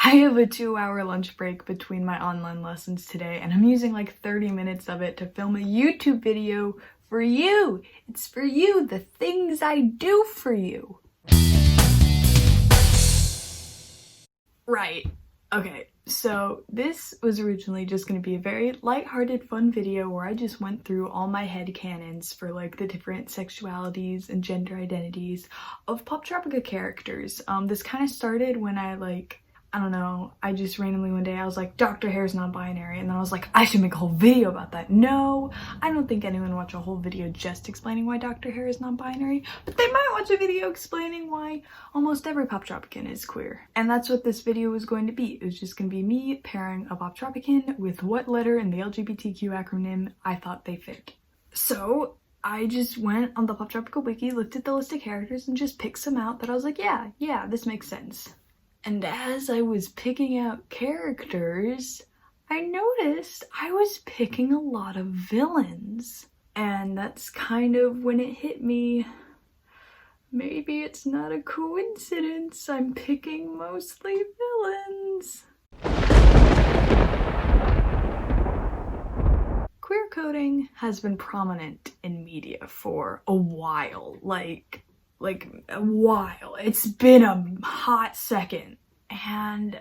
I have a 2-hour lunch break between my online lessons today, and I'm using like 30 minutes of it to film a YouTube video for you. It's for you, the things I do for you. Right. Okay, so this was originally just going to be a very lighthearted, fun video where I just went through all my headcanons for like the different sexualities and gender identities of Poptropica characters. This kind of started when I don't know, I just randomly one day I was like, Dr. Hair's non-binary, and then I was like, I should make a whole video about that. No, I don't think anyone watch a whole video just explaining why Dr. Hair is non-binary, but they might watch a video explaining why almost every Poptropican is queer. And that's what this video was going to be. It was just going to be me pairing a Poptropican with what letter in the LGBTQ acronym I thought they fit. So I just went on the Poptropica wiki, looked at the list of characters, and just picked some out that I was like, yeah, this makes sense. And as I was picking out characters, I noticed I was picking a lot of villains. And that's kind of when it hit me. Maybe it's not a coincidence I'm picking mostly villains. Queer coding has been prominent in media for a while, like a while. It's been a hot second, and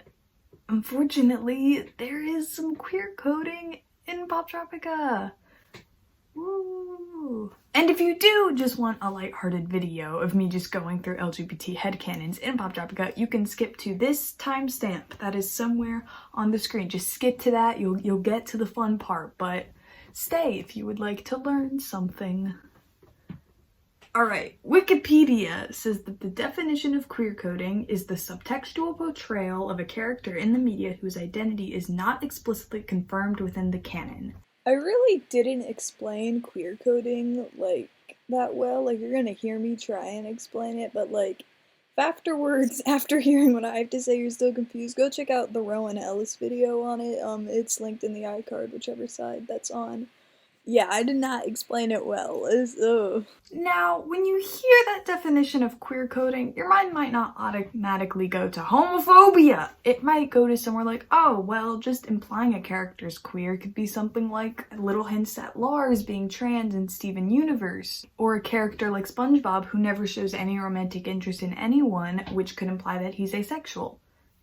unfortunately there is some queer coding in Poptropica. Woo! And if you do just want a lighthearted video of me just going through LGBT headcanons in Poptropica, you can skip to this timestamp that is somewhere on the screen. Just skip to that, you'll get to the fun part, but stay if you would like to learn something. Alright, Wikipedia says that the definition of queer coding is the subtextual portrayal of a character in the media whose identity is not explicitly confirmed within the canon. I really didn't explain queer coding, that well. You're gonna hear me try and explain it, but, if afterwards, after hearing what I have to say, you're still confused, go check out the Rowan Ellis video on it. It's linked in the iCard, whichever side that's on. Yeah, I did not explain it well. Now, when you hear that definition of queer coding, your mind might not automatically go to homophobia. It might go to somewhere like, oh, well, just implying a character's queer could be something like little hints at Lars being trans in Steven Universe, or a character like SpongeBob who never shows any romantic interest in anyone, which could imply that he's asexual.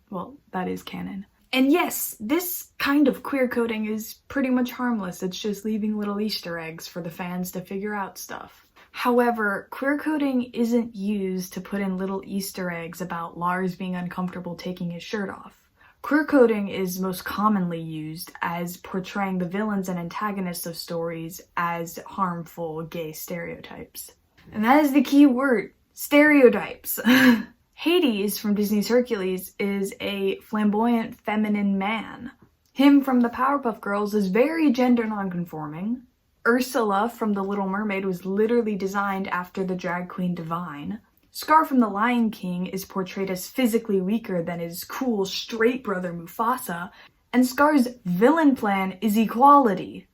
Well, that is canon. And yes, this kind of queer coding is pretty much harmless. It's just leaving little Easter eggs for the fans to figure out stuff. However, queer coding isn't used to put in little Easter eggs about Lars being uncomfortable taking his shirt off. Queer coding is most commonly used as portraying the villains and antagonists of stories as harmful gay stereotypes. And that is the key word, stereotypes. Hades from Disney's Hercules is a flamboyant feminine man. Him from the Powerpuff Girls is very gender nonconforming. Ursula from The Little Mermaid was literally designed after the drag queen Divine. Scar from The Lion King is portrayed as physically weaker than his cool straight brother Mufasa. And Scar's villain plan is equality.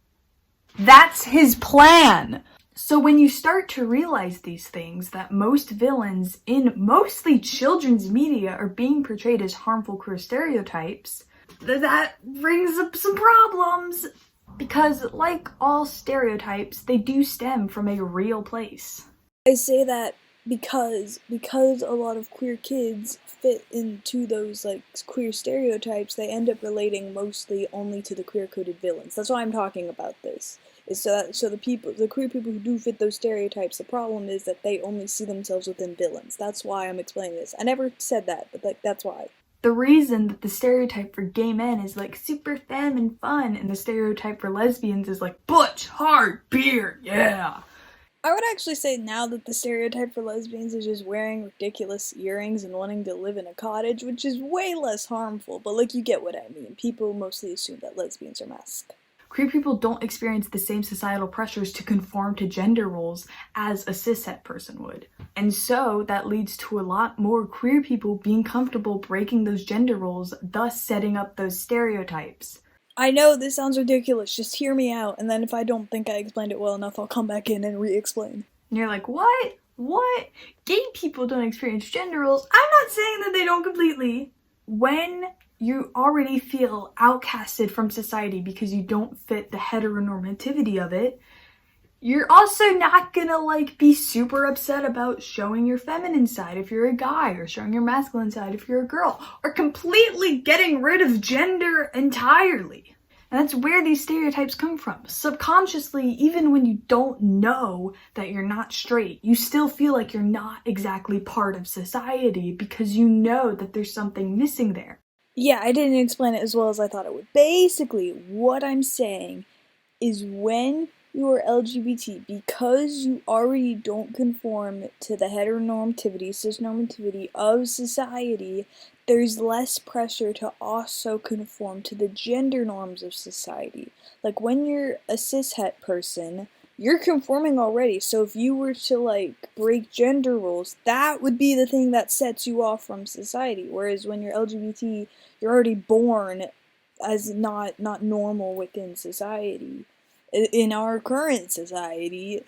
That's his plan! So when you start to realize these things, that most villains in mostly children's media are being portrayed as harmful queer stereotypes, that brings up some problems. Because like all stereotypes, they do stem from a real place. I say that because a lot of queer kids fit into those queer stereotypes, they end up relating mostly only to the queer-coded villains. That's why I'm talking about this. So the queer people who do fit those stereotypes, the problem is that they only see themselves within villains. That's why I'm explaining this. I never said that, but that's why. The reason that the stereotype for gay men is super femme and fun, and the stereotype for lesbians is butch, hard, beard, yeah. I would actually say now that the stereotype for lesbians is just wearing ridiculous earrings and wanting to live in a cottage, which is way less harmful, but you get what I mean. People mostly assume that lesbians are masc. Queer people don't experience the same societal pressures to conform to gender roles as a cishet person would. And so that leads to a lot more queer people being comfortable breaking those gender roles, thus setting up those stereotypes. I know this sounds ridiculous, just hear me out, and then if I don't think I explained it well enough, I'll come back in and re-explain. And you're like, what? What? Gay people don't experience gender roles? I'm not saying that they don't completely. When you already feel outcasted from society because you don't fit the heteronormativity of it, you're also not gonna like be super upset about showing your feminine side if you're a guy, or showing your masculine side if you're a girl, or completely getting rid of gender entirely. And that's where these stereotypes come from. Subconsciously, even when you don't know that you're not straight, you still feel like you're not exactly part of society because you know that there's something missing there. Yeah, I didn't explain it as well as I thought it would. Basically, what I'm saying is when you are LGBT, because you already don't conform to the heteronormativity, cisnormativity of society, there's less pressure to also conform to the gender norms of society. Like, when you're a cishet person, you're conforming already, so if you were to, like, break gender rules, that would be the thing that sets you off from society, whereas when you're LGBT, you're already born as not normal within society, in our current society,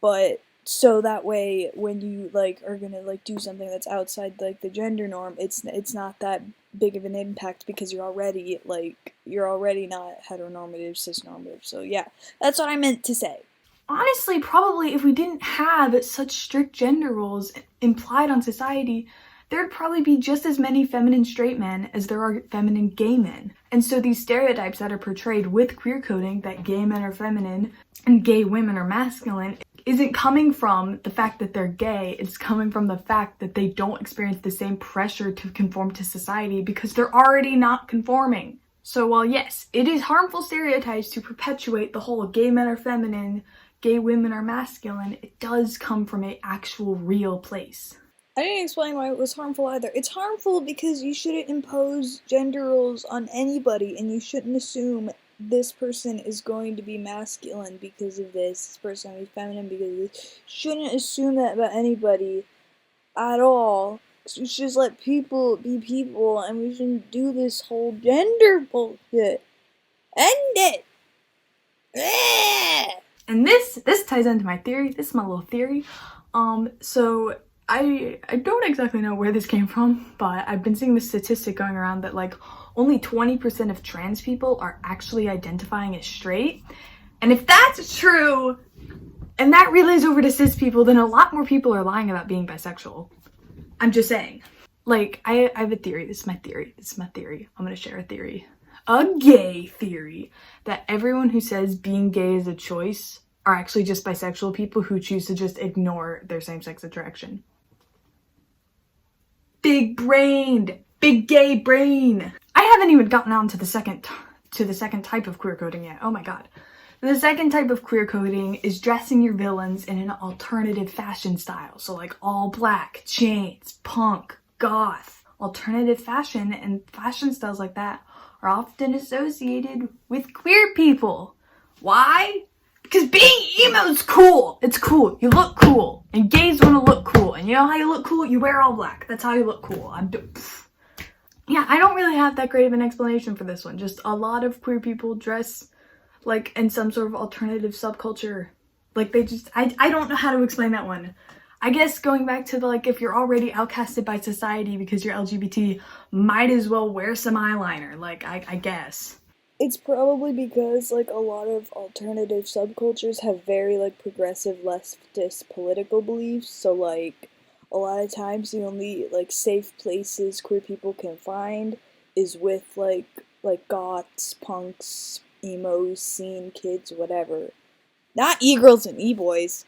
but so that way when you like are gonna like do something that's outside like the gender norm, it's not that big of an impact because you're already not heteronormative, cisnormative. So yeah, that's what I meant to say. Honestly, probably if we didn't have such strict gender roles implied on society, there'd probably be just as many feminine straight men as there are feminine gay men. And so these stereotypes that are portrayed with queer coding, that gay men are feminine and gay women are masculine, isn't coming from the fact that they're gay, it's coming from the fact that they don't experience the same pressure to conform to society because they're already not conforming. So while yes, it is harmful stereotypes to perpetuate the whole gay men are feminine, gay women are masculine, it does come from an actual real place. I didn't explain why it was harmful either. It's harmful because you shouldn't impose gender roles on anybody, and you shouldn't assume this person is going to be masculine because of this person will be feminine because of this. You shouldn't assume that about anybody at all. We should just let people be people, and we shouldn't do this whole gender bullshit. End it! And this ties into my theory. This is my little theory. So I don't exactly know where this came from, but I've been seeing this statistic going around that like only 20% of trans people are actually identifying as straight. And if that's true, and that relays over to cis people, then a lot more people are lying about being bisexual. I'm just saying. Like, I have a theory. This is my theory. I'm gonna share a theory. A gay theory that everyone who says being gay is a choice are actually just bisexual people who choose to just ignore their same-sex attraction. Big brained, big gay brain. I haven't even gotten on to the second type of queer coding yet. Oh my god. The second type of queer coding is dressing your villains in an alternative fashion style. So like all black, chains, punk, goth. Alternative fashion and fashion styles like that are often associated with queer people. Why? Because being emo is cool. It's cool. You look cool. And gays want to look cool. And you know how you look cool? You wear all black. That's how you look cool. Yeah, I don't really have that great of an explanation for this one. Just a lot of queer people dress like in some sort of alternative subculture. Like they just, I don't know how to explain that one. I guess going back to the like, if you're already outcasted by society because you're LGBT, might as well wear some eyeliner. Like, I guess. It's probably because, like, a lot of alternative subcultures have very, like, progressive leftist political beliefs, so, like, a lot of times the only, like, safe places queer people can find is with, like goths, punks, emos, scene kids, whatever. Not e-girls and e-boys,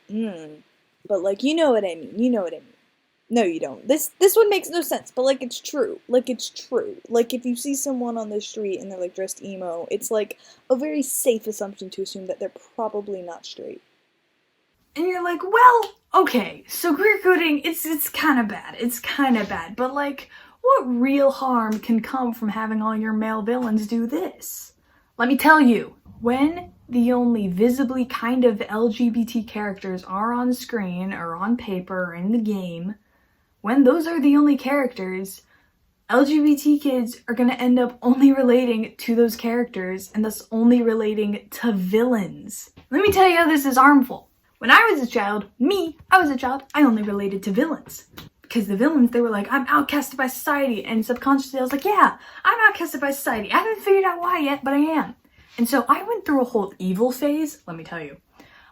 but, like, you know what I mean. No, you don't. This one makes no sense, but, like, it's true. Like, if you see someone on the street and they're, like, dressed emo, it's, like, a very safe assumption to assume that they're probably not straight. And you're like, well, okay, so queer coding, it's kind of bad. It's kind of bad. But, like, what real harm can come from having all your male villains do this? Let me tell you, when the only visibly kind of LGBT characters are on screen or on paper or in the game, when those are the only characters, LGBT kids are going to end up only relating to those characters and thus only relating to villains. Let me tell you how this is harmful. When I was a child, I only related to villains. because the villains, they were like, I'm outcasted by society, and subconsciously I was like, yeah, I'm outcasted by society. I haven't figured out why yet, but I am. And so I went through a whole evil phase, let me tell you.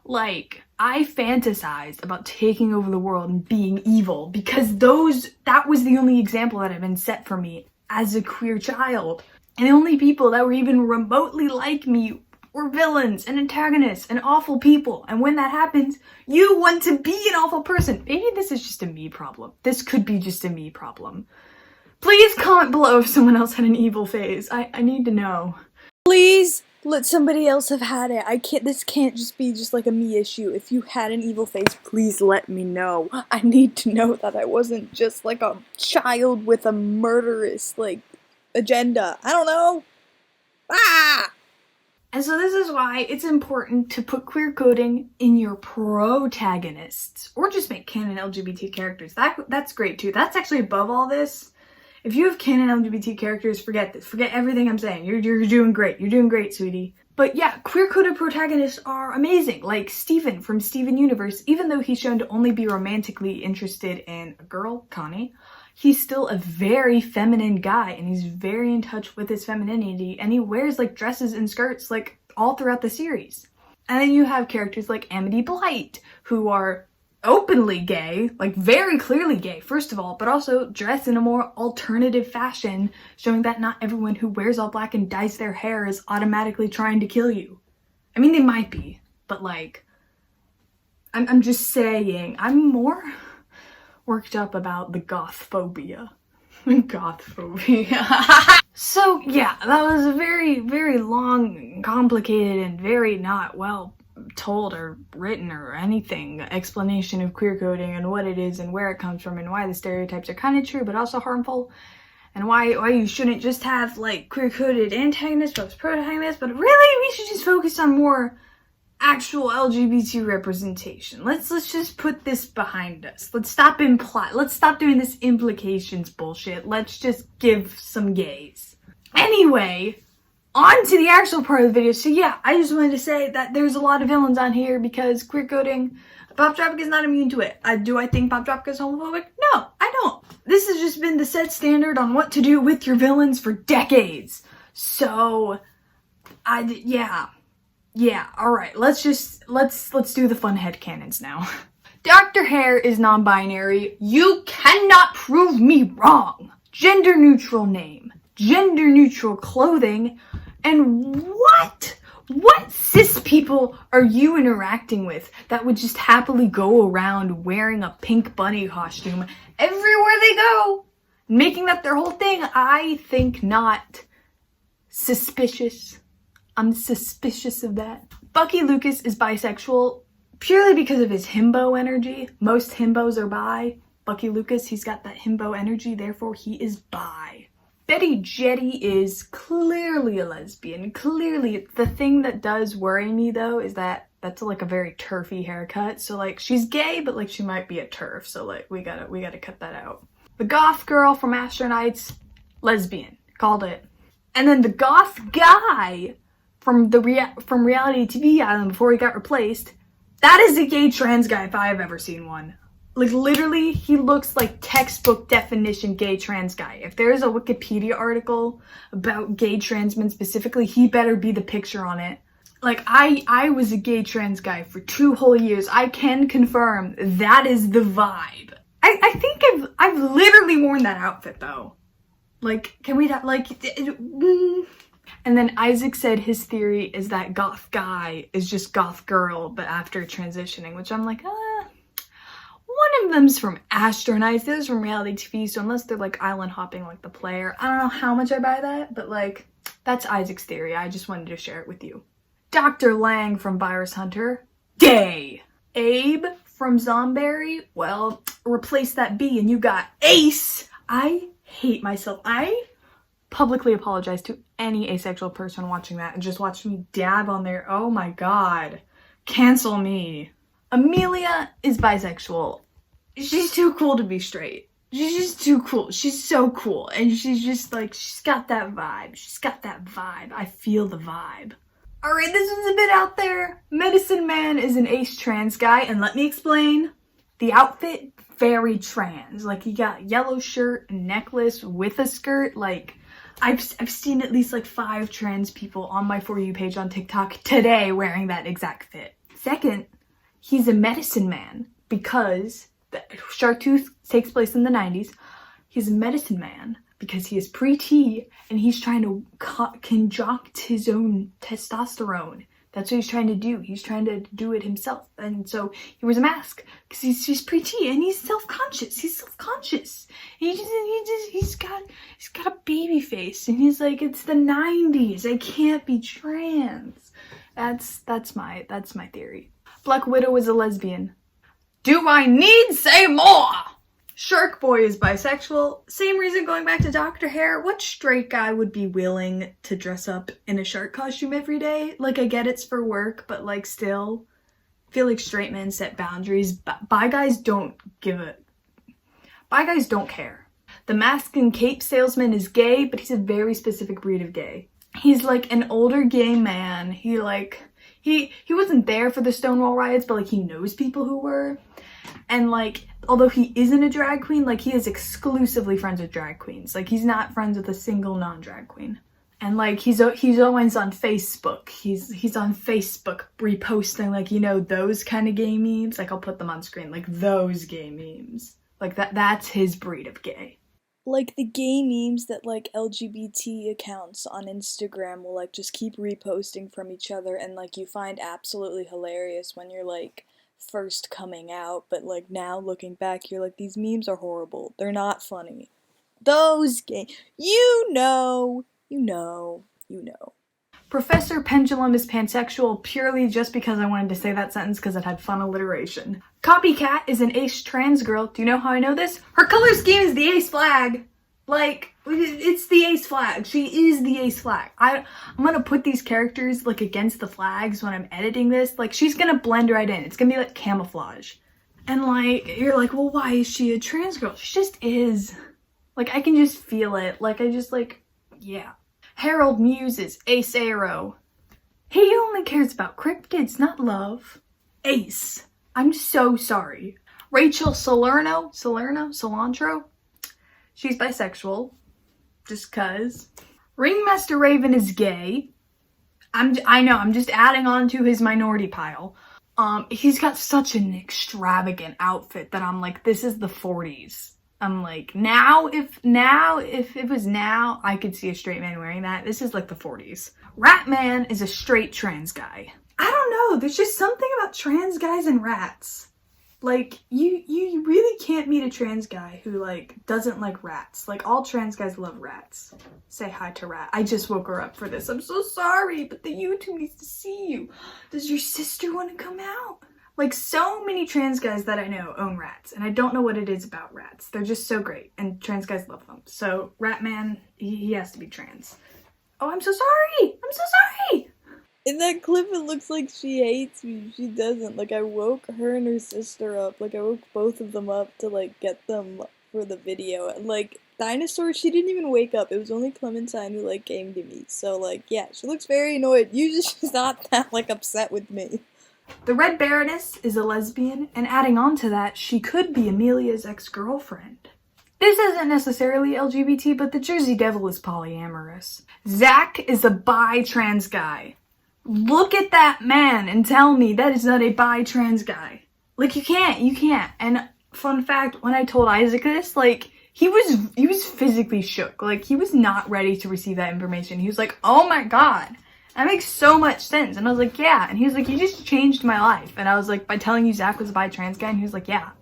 Like, I fantasized about taking over the world and being evil because that was the only example that had been set for me as a queer child. And the only people that were even remotely like me were villains and antagonists and awful people. And when that happens, you want to be an awful person. Maybe this is just a me problem. This could be just a me problem. Please comment below if someone else had an evil phase. I need to know. Please let somebody else have had it. This can't just be just like a me issue. If you had an evil phase, please let me know. I need to know that I wasn't just like a child with a murderous, like, agenda. I don't know. Ah! And so this is why it's important to put queer coding in your protagonists, or just make canon LGBT characters. That's great too. That's actually above all this. If you have canon LGBT characters, forget this. Forget everything I'm saying. You're doing great. You're doing great, sweetie. But yeah, queer coded protagonists are amazing. Like Steven from Steven Universe, even though he's shown to only be romantically interested in a girl, Connie, he's still a very feminine guy, and he's very in touch with his femininity, and he wears like dresses and skirts like all throughout the series. And then you have characters like Amity Blythe, who are openly gay, like very clearly gay, first of all, but also dress in a more alternative fashion, showing that not everyone who wears all black and dyes their hair is automatically trying to kill you. I mean, they might be, but like, I'm just saying, I'm more worked up about the goth phobia. Goth phobia. So yeah, that was a very, very long, complicated, and very not well told or written or anything explanation of queer coding and what it is and where it comes from and why the stereotypes are kind of true but also harmful, and why you shouldn't just have like queer coded antagonists versus protagonists, but really we should just focus on more actual LGBT representation. Let's just put this behind us. Let's stop doing this implications bullshit. Let's just give some gays. Anyway, on to the actual part of the video. So yeah, I just wanted to say that there's a lot of villains on here because queer coding, Poptropica is not immune to it. Do I think Poptropica is homophobic? No, I don't. This has just been the set standard on what to do with your villains for decades. So, yeah, alright, let's do the fun headcanons now. Dr. Hair is non-binary. You cannot prove me wrong. Gender neutral name. Gender neutral clothing. And what cis people are you interacting with that would just happily go around wearing a pink bunny costume everywhere they go? Making that their whole thing? I think not. Suspicious. I'm suspicious of that. Bucky Lucas is bisexual purely because of his himbo energy. Most himbos are bi. Bucky Lucas, he's got that himbo energy, therefore he is bi. Betty Jetty is clearly a lesbian. Clearly, the thing that does worry me though is that that's like a very turfy haircut. So like she's gay, but like she might be a turf. So like we gotta cut that out. The goth girl from Astronauts, lesbian. Called it. And then the goth guy from reality TV Island before he got replaced, that is a gay trans guy if I have ever seen one. Like literally, he looks like textbook definition gay trans guy. If there's a Wikipedia article about gay trans men specifically, he better be the picture on it. Like I was a gay trans guy for 2 whole years. I can confirm that is the vibe. I think I've literally worn that outfit though. Like, can we not like? And then Isaac said his theory is that goth guy is just goth girl, but after transitioning, which I'm like, one of them's from Astronauts, the other's from reality TV, so unless they're like island hopping like the player, I don't know how much I buy that, but like, that's Isaac's theory. I just wanted to share it with you. Dr. Lang from Virus Hunter, gay. Abe from Zomberry, well, replace that B and you got Ace. I hate myself. I publicly apologize to any asexual person watching that and just watch me dab on there. Oh my god. Cancel me. Amelia is bisexual. She's too cool to be straight. She's just too cool. She's so cool. And she's just like, she's got that vibe. She's got that vibe. I feel the vibe. Alright, this one's a bit out there. Medicine Man is an ace trans guy, and let me explain. The outfit very trans. Like, he got yellow shirt and necklace with a skirt. Like, I've seen at least like 5 trans people on my For You page on TikTok today wearing that exact fit. Second, he's a medicine man because the Shark Tooth takes place in the 90s. He's a medicine man because he is pre-T and he's trying to concoct his own testosterone. That's what he's trying to do. He's trying to do it himself. And so he wears a mask because he's pre-T and he's self-conscious. He's self-conscious. And he's got a baby face and he's like, it's the 90s. I can't be trans. That's my theory. Black Widow is a lesbian. Do I need say more? Shark Boy is bisexual. Same reason going back to Dr. Hair. What straight guy would be willing to dress up in a shark costume every day? Like, I get it's for work, but like still, I feel like straight men set boundaries. Bi guys don't care. The mask and cape salesman is gay, but he's a very specific breed of gay. He's like an older gay man. He wasn't there for the Stonewall riots, but like he knows people who were. And like, although he isn't a drag queen, like he is exclusively friends with drag queens. Like he's not friends with a single non-drag queen. And like he's always on Facebook. He's on Facebook reposting like, you know, those kind of gay memes. Like I'll put them on screen, like those gay memes. Like that's his breed of gay. Like the gay memes that like LGBT accounts on Instagram will like just keep reposting from each other and like you find absolutely hilarious when you're like first coming out, but like now looking back you're like, these memes are horrible, they're not funny. Those gay, you know. Professor Pendulum is pansexual purely just because I wanted to say that sentence because it had fun alliteration. Copycat is an ace trans girl. Do you know how I know this? Her color scheme is the ace flag. Like, it's the ace flag. She is the ace flag. I'm gonna put these characters, like, against the flags when I'm editing this. Like, she's gonna blend right in. It's gonna be, like, camouflage. And, like, you're like, well, why is she a trans girl? She just is. Like, I can just feel it. Like, I just, like, yeah. Harold Muse is ace arrow. He only cares about cryptids, not love. Ace. I'm so sorry. Rachel Cilantro? She's bisexual, just cuz. Ringmaster Raven is gay. I know, I'm just adding on to his minority pile. He's got such an extravagant outfit that I'm like, this is the 40s. I'm like, if it was now, I could see a straight man wearing that. This is like the 40s. Ratman is a straight trans guy. I don't know, there's just something about trans guys and rats. Like, you really can't meet a trans guy who, like, doesn't like rats. Like, all trans guys love rats. Say hi to Rat. I just woke her up for this. I'm so sorry, but the YouTube needs to see you. Does your sister want to come out? Like, so many trans guys that I know own rats, and I don't know what it is about rats. They're just so great, and trans guys love them. So, Ratman, he has to be trans. Oh, I'm so sorry! I'm so sorry! In that clip, it looks like she hates me. She doesn't. Like, I woke her and her sister up. Like, I woke both of them up to, like, get them for the video. And, like, Dinosaur, she didn't even wake up. It was only Clementine who, like, came to me. So, like, yeah, she looks very annoyed. Usually she's not that, like, upset with me. The Red Baroness is a lesbian, and adding on to that, she could be Amelia's ex-girlfriend. This isn't necessarily LGBT, but the Jersey Devil is polyamorous. Zach is a bi-trans guy. Look at that man and tell me that is not a bi-trans guy. Like, you can't. And fun fact, when I told Isaac this, like, he was physically shook. Like, he was not ready to receive that information. He was like, oh my god, that makes so much sense. And I was like, yeah. And he was like, you just changed my life. And I was like, by telling you Zach was a bi-trans guy, and he was like, yeah.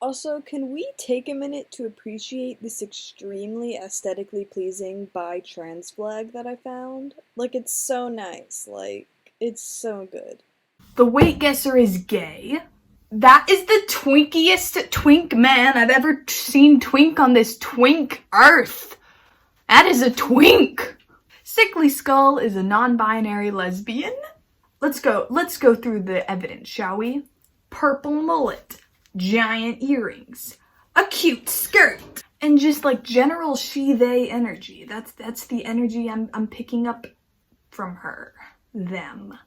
Also, can we take a minute to appreciate this extremely aesthetically pleasing bi-trans flag that I found? Like, it's so nice. Like, it's so good. The weight guesser is gay. That is the twinkiest twink man I've ever seen twink on this twink earth. That is a twink. Sickly Skull is a non-binary lesbian. Let's go through the evidence, shall we? Purple mullet, giant earrings, a cute skirt, and just like general she-they energy. That's the energy I'm picking up from her. Them.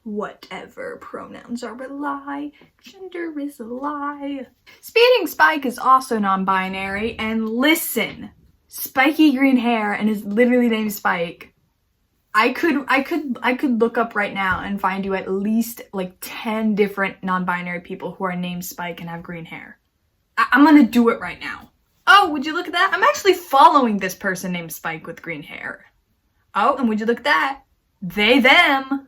Whatever, pronouns are a lie, gender is a lie. Speeding Spike is also non-binary, and listen, spiky green hair and is literally named Spike. I could look up right now and find you at least like 10 different non-binary people who are named Spike and have green hair. I'm gonna do it right now. Oh, would you look at that? I'm actually following this person named Spike with green hair. Oh, and would you look at that? They, them.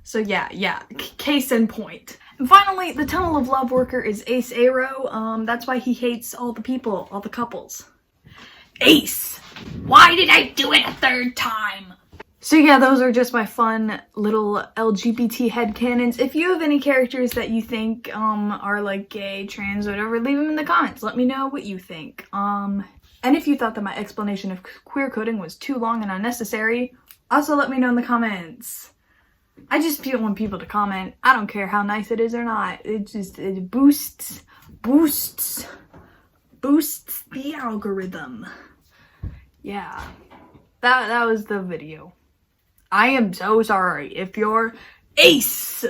So yeah, case in point. And finally, the Tunnel of Love worker is Ace Arrow. That's why he hates all the people, all the couples. Ace! Why did I do it a third time? So yeah, those are just my fun little LGBT headcanons. If you have any characters that you think are like gay, trans, whatever, leave them in the comments. Let me know what you think. And if you thought that my explanation of queer coding was too long and unnecessary, also let me know in the comments. I just want people to comment. I don't care how nice it is or not. It boosts the algorithm. Yeah, that was the video. I am so sorry if you're Ace.